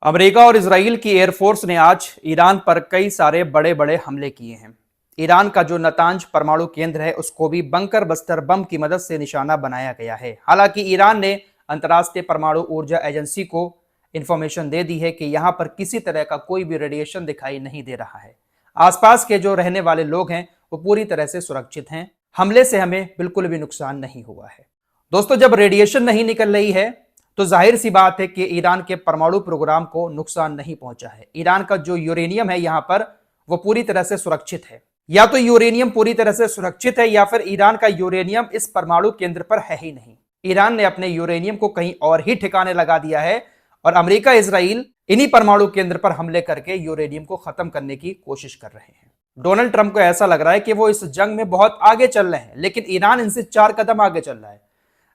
America और Israel की air force ने आज ईरान पर कई सारे बड़े बड़े हमले किए हैं। ईरान का जो नतांज परमाणु केंद्र है उसको भी बंकर बस्टर बम की मदद से निशाना बनाया गया है। हालांकि ईरान ने अंतर्राष्ट्रीय परमाणु ऊर्जा एजेंसी को इंफॉर्मेशन दे दी है कि यहां पर किसी तरह का कोई भी रेडिएशन दिखाई नहीं दे रहा है। आसपास के जो रहने वाले लोग हैं वो पूरी तरह से सुरक्षित हैं। हमले से हमें बिल्कुल भी नुकसान नहीं हुआ है। दोस्तों, जब रेडिएशन नहीं निकल रही है तो जाहिर सी बात है कि ईरान के परमाणु प्रोग्राम को नुकसान नहीं पहुंचा है। ईरान का जो यूरेनियम है यहां पर वो पूरी तरह से सुरक्षित है। या तो यूरेनियम पूरी तरह से सुरक्षित है या फिर ईरान का यूरेनियम इस परमाणु केंद्र पर है ही नहीं। ईरान ने अपने यूरेनियम को कहीं और ही ठिकाने लगा दिया है और अमेरिका इजराइल इन्हीं परमाणु केंद्र पर हमले करके यूरेनियम को खत्म करने की कोशिश कर रहे हैं। डोनाल्ड ट्रंप को ऐसा लग रहा है कि वो इस जंग में बहुत आगे चल रहे हैं, लेकिन ईरान इनसे 4 कदम आगे चल रहा है।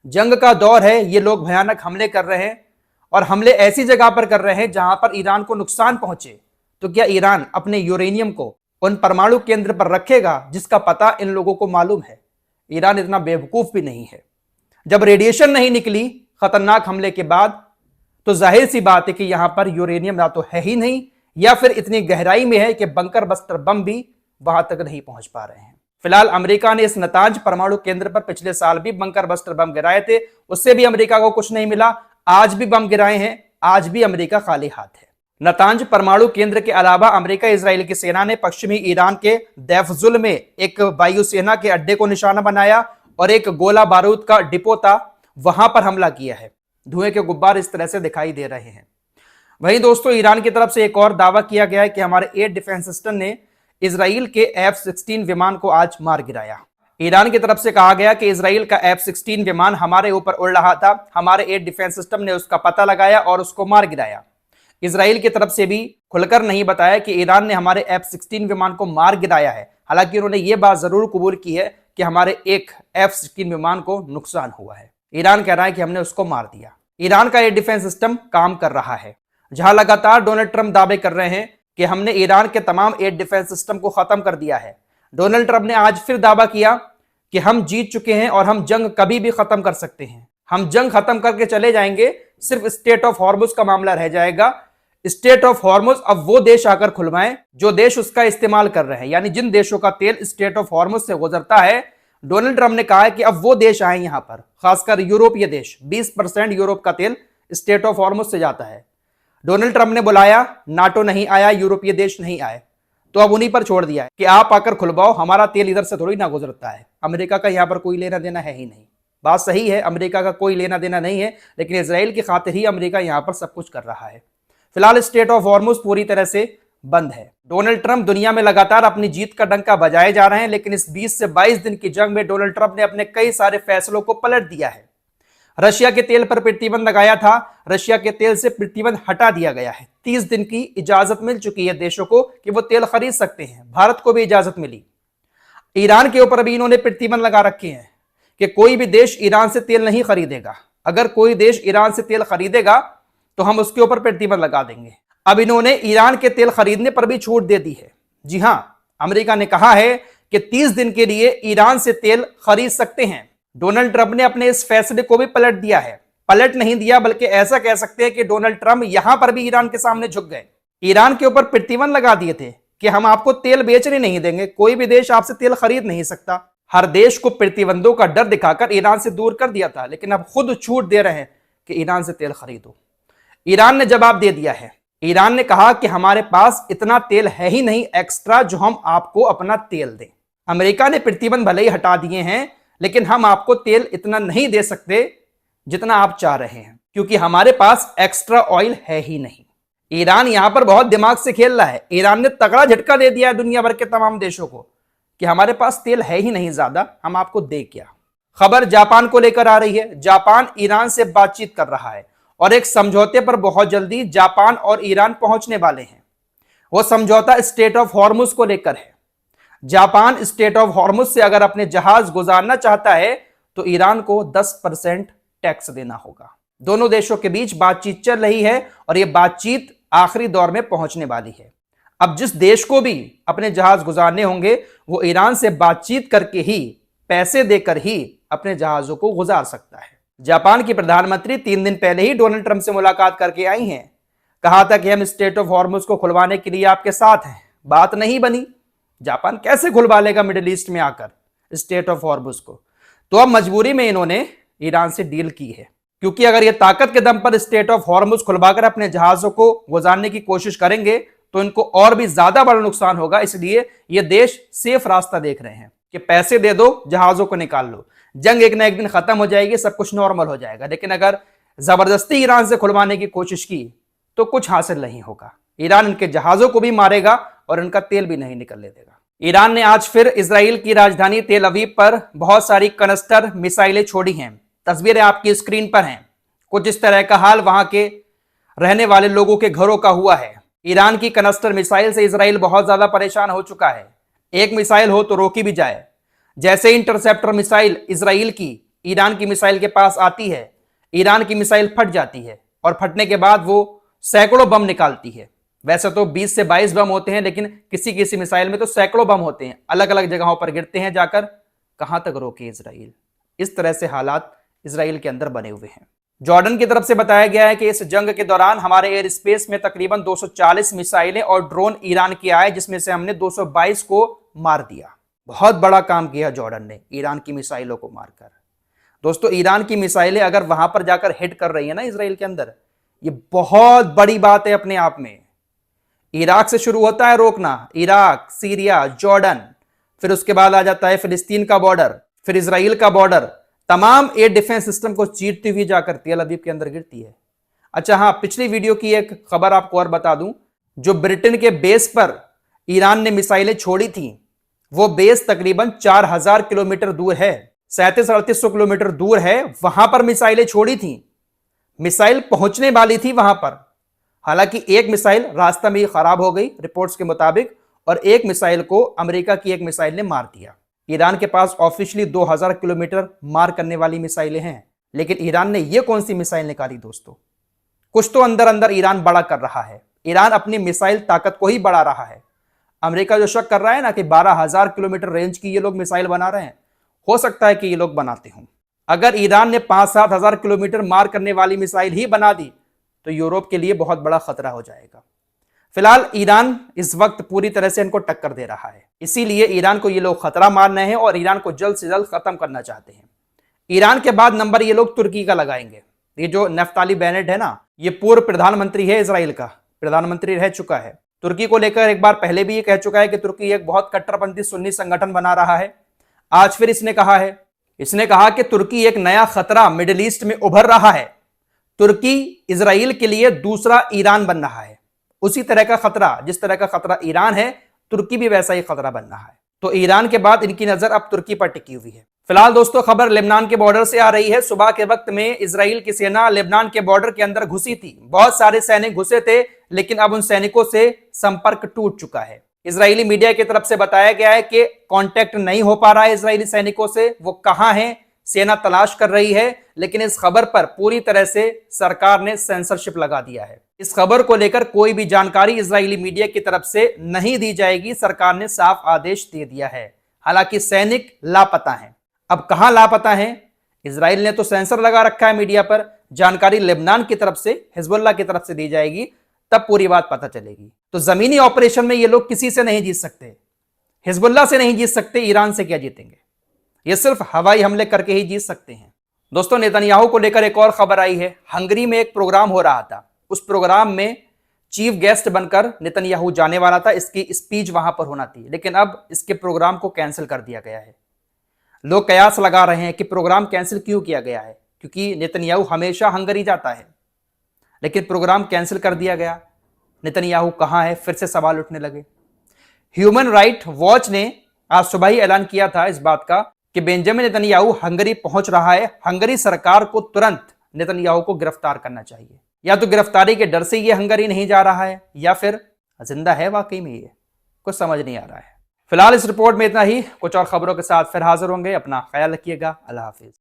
जंग का दौर है, ये लोग भयानक हमले कर रहे हैं और हमले ऐसी जगह पर कर रहे हैं जहां पर ईरान को नुकसान पहुंचे। तो क्या ईरान अपने यूरेनियम को उन परमाणु केंद्र पर रखेगा जिसका पता इन लोगों को मालूम है? ईरान इतना बेवकूफ भी नहीं है। जब रेडिएशन नहीं निकली खतरनाक हमले के बाद तो जाहिर सी बात है कि यहां पर यूरेनियम ना तो है ही नहीं या फिर इतनी गहराई में है कि बंकर बस्टर बम भी वहां तक नहीं पहुंच पा रहे हैं। फिलहाल अमेरिका ने इस नतांज परमाणु केंद्र पर पिछले साल भी बंकर बस्टर बम गिराए थे, उससे भी अमेरिका को कुछ नहीं मिला। आज भी बम गिराए हैं, आज भी अमेरिका खाली हाथ है। नतांज परमाणु केंद्र के अलावा अमेरिका इजराइल की सेना ने पश्चिमी ईरान के दैफजुल में एक वायुसेना के अड्डे को निशाना बनाया और एक गोला बारूद का डिपो था, वहां पर हमला किया है। धुएं के गुब्बार इस तरह से दिखाई दे रहे हैं। वहीं दोस्तों, ईरान की तरफ से एक और दावा किया गया है कि हमारे एयर डिफेंस सिस्टम ने इजराइल के F-16 विमान को आज मार गिराया। ईरान की तरफ से कहा गया कि इजराइल का F-16 विमान हमारे ऊपर उड़ रहा था, हमारे एयर डिफेंस सिस्टम ने उसका पता लगाया और उसको मार गिराया। इजराइल की तरफ से भी खुलकर नहीं बताया कि ईरान ने हमारे F-16 विमान को मार गिराया है। हालांकि उन्होंने ये बात जरूर कबूल की है कि हमारे एक F-16 विमान को नुकसान हुआ है। ईरान कह रहा है कि हमने उसको मार दिया। ईरान का एयर डिफेंस सिस्टम काम कर रहा है। जहां लगातार डोनाल्ड ट्रंप दावे कर रहे हैं कि हमने ईरान के तमाम एयर डिफेंस सिस्टम को खत्म कर दिया है, डोनाल्ड ट्रंप ने आज फिर दावा किया कि हम जीत चुके हैं और हम जंग कभी भी खत्म कर सकते हैं। हम जंग खत्म करके चले जाएंगे, सिर्फ स्टेट ऑफ हॉर्मुज का मामला रह जाएगा। स्टेट ऑफ हॉर्मुज अब वो देश आकर खुलवाएं जो देश उसका इस्तेमाल कर रहे हैं, यानी जिन देशों का तेल स्टेट ऑफ हॉर्मुज से गुजरता है। डोनाल्ड ट्रंप ने कहा है कि अब वो देश आए यहां पर, खासकर यूरोपीय देश। 20% यूरोप का तेल स्टेट ऑफ हॉर्मुज से जाता है। डोनाल्ड ट्रंप ने बुलाया, नाटो नहीं आया, यूरोपीय देश नहीं आए, तो अब उन्हीं पर छोड़ दिया है कि आप आकर खुलवाओ, हमारा तेल इधर से थोड़ी ना गुजरता है। अमेरिका का यहां पर कोई लेना देना है ही नहीं। बात सही है, अमेरिका का कोई लेना देना नहीं है, लेकिन इजराइल की खातिर ही अमेरिका यहां पर सब कुछ कर रहा है। फिलहाल स्टेट ऑफ हॉर्मुज पूरी तरह से बंद है। डोनाल्ड ट्रंप दुनिया में लगातार अपनी जीत का डंका बजाए जा रहे हैं, लेकिन इस 20 से 22 दिन की जंग में डोनाल्ड ट्रंप ने अपने कई सारे फैसलों को पलट दिया है। रशिया के तेल पर प्रतिबंध लगाया था, रशिया के तेल से प्रतिबंध हटा दिया गया है। 30 दिन की इजाजत मिल चुकी है देशों को कि वो तेल खरीद सकते हैं। भारत को भी इजाजत मिली। ईरान के ऊपर भी इन्होंने प्रतिबंध लगा रखे हैं कि कोई भी देश ईरान से तेल नहीं खरीदेगा। अगर कोई देश ईरान से तेल खरीदेगा तो हम उसके ऊपर प्रतिबंध लगा देंगे। अब इन्होंने ईरान के तेल खरीदने पर भी छूट दे दी है। जी हां, अमेरिका ने कहा है कि 30 दिन के लिए ईरान से तेल खरीद सकते हैं। डोनाल्ड ट्रंप ने अपने इस फैसले को भी पलट दिया है। पलट नहीं दिया, बल्कि ऐसा कह सकते हैं कि डोनाल्ड ट्रंप यहां पर भी ईरान के सामने झुक गए। ईरान के ऊपर प्रतिबंध लगा दिए थे कि हम आपको तेल बेचने नहीं देंगे, कोई भी देश आपसे तेल खरीद नहीं सकता। हर देश को प्रतिबंधों का डर दिखाकर ईरान से दूर कर दिया था, लेकिन अब खुद छूट दे रहे हैं कि ईरान से तेल खरीदो। ईरान ने जवाब दे दिया है। ईरान ने कहा कि हमारे पास इतना तेल है ही नहीं एक्स्ट्रा जो हम आपको अपना तेल दें। अमेरिका ने प्रतिबंध भले ही हटा दिए हैं, लेकिन हम आपको तेल इतना नहीं दे सकते जितना आप चाह रहे हैं, क्योंकि हमारे पास एक्स्ट्रा ऑयल है ही नहीं। ईरान यहां पर बहुत दिमाग से खेल रहा है। ईरान ने तगड़ा झटका दे दिया है दुनिया भर के तमाम देशों को कि हमारे पास तेल है ही नहीं ज्यादा, हम आपको दे क्या। खबर जापान को लेकर आ रही है। जापान ईरान से बातचीत कर रहा है और एक समझौते पर बहुत जल्दी जापान और ईरान पहुंचने वाले हैं। वो समझौता स्टेट ऑफ हॉर्मुज को लेकर है। जापान स्टेट ऑफ हॉर्मुज से अगर अपने जहाज गुजारना चाहता है तो ईरान को 10% टैक्स देना होगा। दोनों देशों के बीच बातचीत चल रही है और यह बातचीत आखिरी दौर में पहुंचने वाली है। अब जिस देश को भी अपने जहाज गुजारने होंगे वो ईरान से बातचीत करके ही, पैसे देकर ही अपने जहाजों को गुजार सकता है। जापान की प्रधानमंत्री 3 दिन पहले ही डोनाल्ड ट्रंप से मुलाकात करके आई हैं। कहा था कि हम स्ट्रेट ऑफ हॉर्मुज को खुलवाने के लिए आपके साथ हैं, बात नहीं बनी। जापान कैसे खुलवा लेगा मिडिल ईस्ट में आकर स्ट्रेट ऑफ हॉर्मुज को? तो अब मजबूरी में इन्होंने ईरान से डील की है, क्योंकि अगर ये ताकत के दम पर स्ट्रेट ऑफ हॉर्मुज खुलवाकर अपने जहाजों को गुजारने की कोशिश करेंगे तो इनको और भी ज्यादा बड़ा नुकसान होगा। इसलिए ये देश सेफ रास्ता देख रहे हैं कि पैसे दे दो, जहाजों को निकाल लो, जंग एक ना एक दिन खत्म हो जाएगी, सब कुछ नॉर्मल हो जाएगा। लेकिन अगर जबरदस्ती ईरान से खुलवाने की कोशिश की तो कुछ हासिल नहीं होगा। ईरान इनके जहाजों को भी मारेगा और इनका तेल भी नहीं निकलने देगा। ईरान ने आज फिर इजराइल की राजधानी तेल अवीव पर बहुत सारी कनस्टर मिसाइलें छोड़ी हैं। तस्वीरें आपकी स्क्रीन पर हैं। कुछ इस तरह का हाल वहां के रहने वाले लोगों के घरों का हुआ है। ईरान की कनस्टर मिसाइल से इजराइल बहुत ज्यादा परेशान हो चुका है। एक मिसाइल हो तो रोकी भी जाए। जैसे इंटरसेप्टर मिसाइल इजराइल की ईरान की मिसाइल के पास आती है, ईरान की मिसाइल फट जाती है और फटने के बाद वो सैकड़ों बम निकालती है। वैसे तो 20 से 22 बम होते हैं, लेकिन किसी किसी मिसाइल में तो सैकड़ों बम होते हैं, अलग अलग जगहों पर गिरते हैं। जाकर कहां तक रोके इजराइल? इस तरह से हालात इजराइल के अंदर बने हुए हैं। जॉर्डन की तरफ से बताया गया है कि इस जंग के दौरान हमारे एयर स्पेस में तकरीबन 240 मिसाइलें और ड्रोन ईरान के आए, जिसमें से हमने 222 को मार दिया। बहुत बड़ा काम किया जॉर्डन ने ईरान की मिसाइलों को मारकर। दोस्तों, ईरान की मिसाइलें अगर वहां पर जाकर हिट कर रही है ना इजराइल के अंदर, ये बहुत बड़ी बात है अपने आप में। इराक से शुरू होता है रोकना, इराक, सीरिया, जॉर्डन, फिर उसके बाद आ जाता है फिलिस्तीन का बॉर्डर, फिर इजराइल का बॉर्डर। तमाम एयर डिफेंस सिस्टम को चीरती हुई जाकर तेल अवीव के अंदर गिरती है। अच्छा हाँ, पिछली वीडियो की एक खबर आपको और बता दूं, जो ब्रिटेन के बेस पर ईरान ने मिसाइलें छोड़ी थी, वो बेस तकरीबन 4000 किलोमीटर दूर है, 3700-3800 किलोमीटर दूर है। वहां पर मिसाइलें छोड़ी थी, मिसाइल पहुंचने वाली थी वहां पर। हालांकि एक मिसाइल रास्ता में ही खराब हो गई रिपोर्ट्स के मुताबिक, और एक मिसाइल को अमेरिका की एक मिसाइल ने मार दिया। ईरान के पास ऑफिशियली 2000 किलोमीटर मार करने वाली मिसाइलें हैं, लेकिन ईरान ने यह कौन सी मिसाइल निकाली दोस्तों? कुछ तो अंदर अंदर ईरान बड़ा कर रहा है। ईरान अपनी मिसाइल ताकत को ही बढ़ा रहा है। अमेरिका जो शक कर रहा है ना कि 12000 किलोमीटर रेंज की ये लोग मिसाइल बना रहे हैं, हो सकता है कि ये लोग बनाते हों। अगर ईरान ने 5-7 हजार किलोमीटर मार करने वाली मिसाइल ही बना दी तो यूरोप के लिए बहुत बड़ा खतरा हो जाएगा। फिलहाल ईरान इस वक्त पूरी तरह से इनको टक्कर दे रहा है, इसीलिए ईरान को ये लोग खतरा मान रहे हैं और ईरान को जल्द से जल्द खत्म करना चाहते हैं। ईरान के बाद नंबर ये लोग तुर्की का लगाएंगे। ये जो नफ्ताली बेनेट है ना, ये पूर्व प्रधानमंत्री है, इजराइल का प्रधानमंत्री रह चुका है। तुर्की को लेकर एक बार पहले भी ये कह चुका है कि तुर्की एक बहुत कट्टरपंथी सुन्नी संगठन बना रहा है। आज फिर इसने कहा कि तुर्की एक नया खतरा मिडिल ईस्ट में उभर रहा है। तुर्की इजराइल के लिए दूसरा ईरान बन रहा है। उसी तरह का खतरा, जिस तरह का खतरा ईरान है, तुर्की भी वैसा ही खतरा बन रहा है। तो ईरान के बाद इनकी नजर अब तुर्की पर टिकी हुई है। फिलहाल दोस्तों, खबर लेबनान के बॉर्डर से आ रही है। सुबह के वक्त में इजराइल की सेना लेबनान के बॉर्डर के अंदर घुसी थी। बहुत सारे सैनिक घुसे थे, लेकिन अब उन सैनिकों से संपर्क टूट चुका है। इजरायली मीडिया की तरफ से बताया गया है कि कांटेक्ट नहीं हो पा रहा है इजरायली सैनिकों से। वो कहां हैं, सेना तलाश कर रही है, लेकिन इस खबर पर पूरी तरह से सरकार ने सेंसरशिप लगा दिया है। इस खबर को लेकर कोई भी जानकारी इजरायली मीडिया की तरफ से नहीं दी जाएगी, सरकार ने साफ आदेश दे दिया है। हालांकि सैनिक लापता हैं। अब कहां लापता हैं? इजराइल ने तो सेंसर लगा रखा है मीडिया पर। जानकारी लेबनान की तरफ से, हिजबुल्लाह की तरफ से दी जाएगी, तब पूरी बात पता चलेगी। तो जमीनी ऑपरेशन में ये लोग किसी से नहीं जीत सकते, हिजबुल्लाह से नहीं जीत सकते, ईरान से क्या जीतेंगे? ये सिर्फ हवाई हमले करके ही जीत सकते हैं। दोस्तों, नेतन्याहू को लेकर एक और खबर आई है। हंगरी में एक प्रोग्राम हो रहा था, उस प्रोग्राम में चीफ गेस्ट बनकर नेतन्याहू जाने वाला था। इसकी स्पीच वहां पर होना थी, लेकिन अब इसके प्रोग्राम को कैंसिल कर दिया गया है। लोग कयास लगा रहे हैं कि प्रोग्राम कैंसिल क्यों किया गया है, क्योंकि नेतन्याहू हमेशा हंगरी जाता है, लेकिन प्रोग्राम कैंसिल कर दिया गया। नेतन्याहू कहां है, फिर से सवाल उठने लगे। ह्यूमन राइट वॉच ने आज सुबह ही ऐलान किया था इस बात का कि बेंजामिन नेतन्याहू हंगरी पहुंच रहा है। हंगरी सरकार को तुरंत नेतन्याहू को गिरफ्तार करना चाहिए। या तो गिरफ्तारी के डर से ये हंगरी नहीं जा रहा है, या फिर जिंदा है वाकई में, ये कुछ समझ नहीं आ रहा है। फिलहाल इस रिपोर्ट में इतना ही। कुछ और खबरों के साथ फिर हाजिर होंगे। अपना ख्याल रखिएगा। अल्लाह हाफिज।